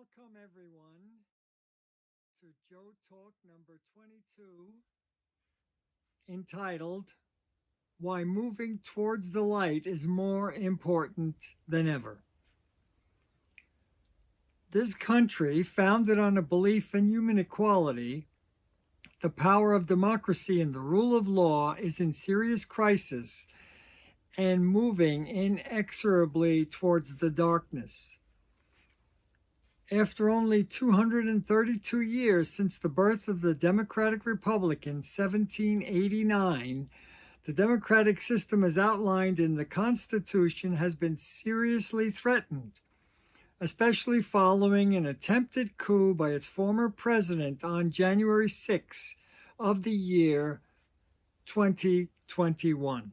Welcome, everyone, to Joe Talk number 22, entitled Why Moving Towards the Light is More Important Than Ever. This country, founded on a belief in human equality, the power of democracy, and the rule of law, is in serious crisis and moving inexorably towards the darkness. After only 232 years since the birth of the Democratic Republic in 1789, the democratic system as outlined in the Constitution has been seriously threatened, especially following an attempted coup by its former president on January 6 of the year 2021.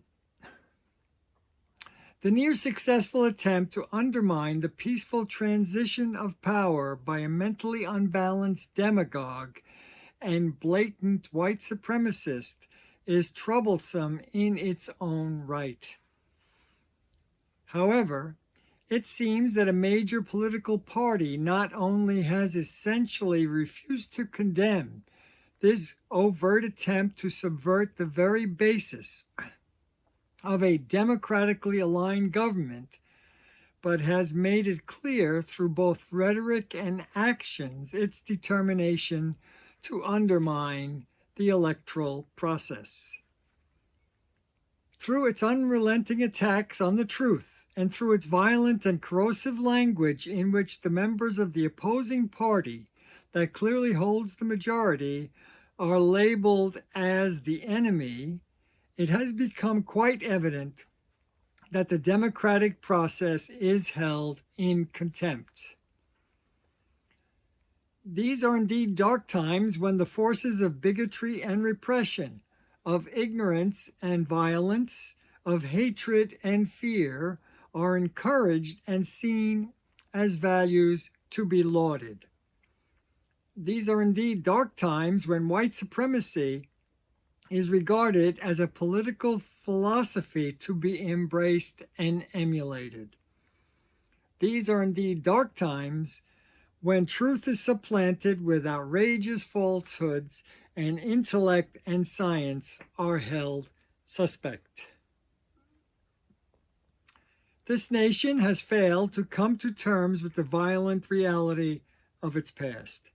The near successful attempt to undermine the peaceful transition of power by a mentally unbalanced demagogue and blatant white supremacist is troublesome in its own right. However, it seems that a major political party not only has essentially refused to condemn this overt attempt to subvert the very basis of a democratically aligned government, but has made it clear through both rhetoric and actions its determination to undermine the electoral process. Through its unrelenting attacks on the truth and through its violent and corrosive language in which the members of the opposing party that clearly holds the majority are labeled as the enemy, it has become quite evident that the democratic process is held in contempt. These are indeed dark times when the forces of bigotry and repression, of ignorance and violence, of hatred and fear are encouraged and seen as values to be lauded. These are indeed dark times when white supremacy is regarded as a political philosophy to be embraced and emulated. These are indeed dark times when truth is supplanted with outrageous falsehoods and intellect and science are held suspect. This nation has failed to come to terms with the violent reality of its past.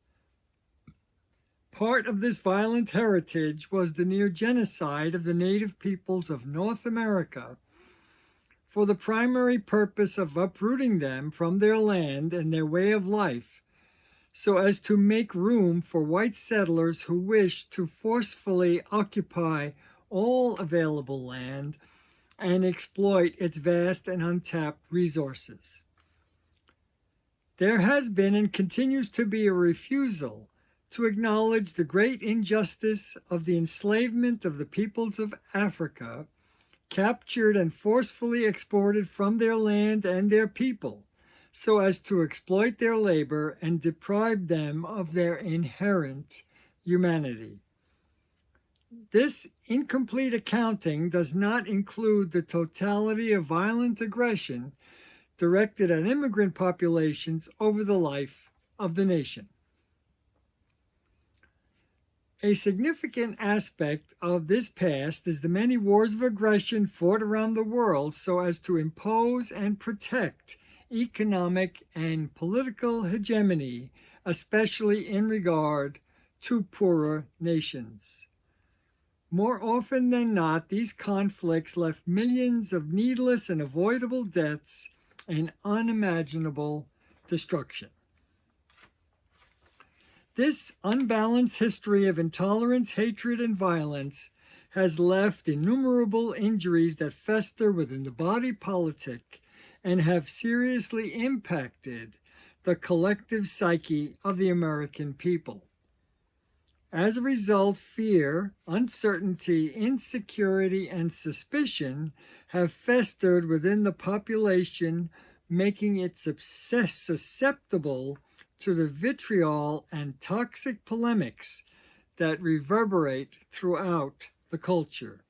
Part of this violent heritage was the near genocide of the native peoples of North America for the primary purpose of uprooting them from their land and their way of life, so as to make room for white settlers who wished to forcefully occupy all available land and exploit its vast and untapped resources. There has been and continues to be a refusal to acknowledge the great injustice of the enslavement of the peoples of Africa, captured and forcefully exported from their land and their people, so as to exploit their labor and deprive them of their inherent humanity. This incomplete accounting does not include the totality of violent aggression directed at immigrant populations over the life of the nation. A significant aspect of this past is the many wars of aggression fought around the world so as to impose and protect economic and political hegemony, especially in regard to poorer nations. More often than not, these conflicts left millions of needless and avoidable deaths and unimaginable destruction. This unbalanced history of intolerance, hatred, and violence has left innumerable injuries that fester within the body politic and have seriously impacted the collective psyche of the American people. As a result, fear, uncertainty, insecurity, and suspicion have festered within the population, making it susceptible to the vitriol and toxic polemics that reverberate throughout the culture.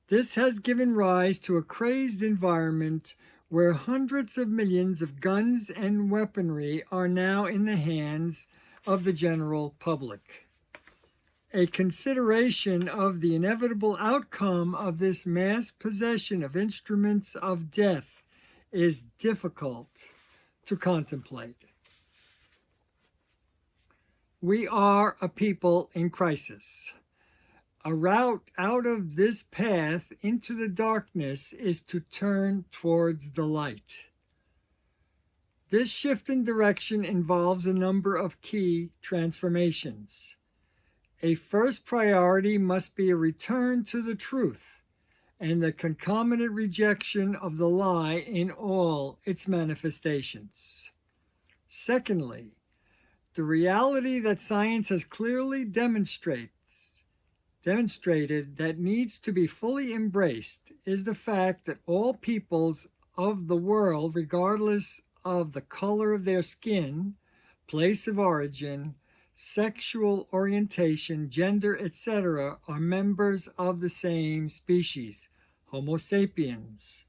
This has given rise to a crazed environment where hundreds of millions of guns and weaponry are now in the hands of the general public. A consideration of the inevitable outcome of this mass possession of instruments of death is difficult to contemplate. We are a people in crisis. A route out of this path into the darkness is to turn towards the light. This shift in direction involves a number of key transformations. A first priority must be a return to the truth and the concomitant rejection of the lie in all its manifestations. Secondly, the reality that science has clearly demonstrated that needs to be fully embraced is the fact that all peoples of the world, regardless of the color of their skin, place of origin, sexual orientation, gender, etc., are members of the same species, Homo sapiens,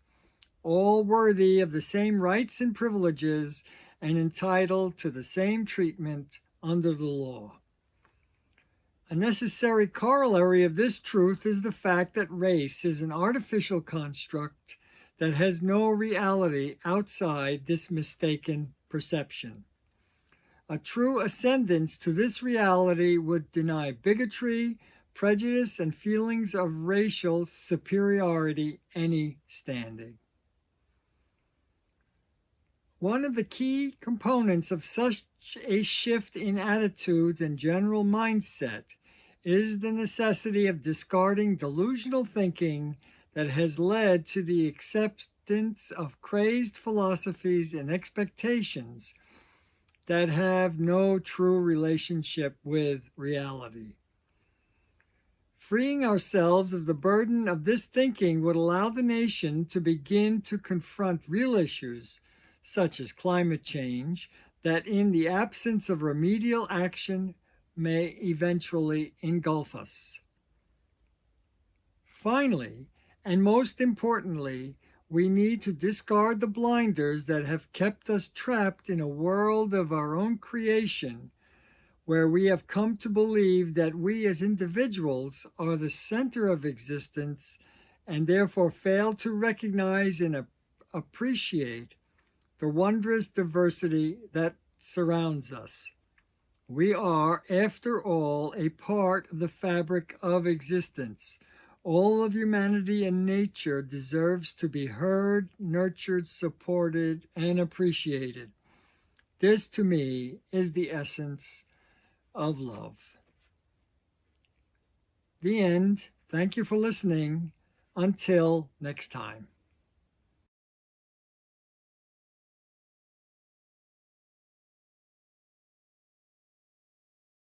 all worthy of the same rights and privileges and entitled to the same treatment under the law. A necessary corollary of this truth is the fact that race is an artificial construct that has no reality outside this mistaken perception. A true ascendance to this reality would deny bigotry, prejudice, and feelings of racial superiority any standing. One of the key components of such a shift in attitudes and general mindset is the necessity of discarding delusional thinking that has led to the acceptance of crazed philosophies and expectations that have no true relationship with reality. Freeing ourselves of the burden of this thinking would allow the nation to begin to confront real issues, such as climate change, that in the absence of remedial action may eventually engulf us. Finally, and most importantly, we need to discard the blinders that have kept us trapped in a world of our own creation, where we have come to believe that we as individuals are the center of existence and therefore fail to recognize and appreciate the wondrous diversity that surrounds us. We are, after all, a part of the fabric of existence. All of humanity and nature deserves to be heard, nurtured, supported, and appreciated. This, to me, is the essence of love. The end. Thank you for listening. Until next time.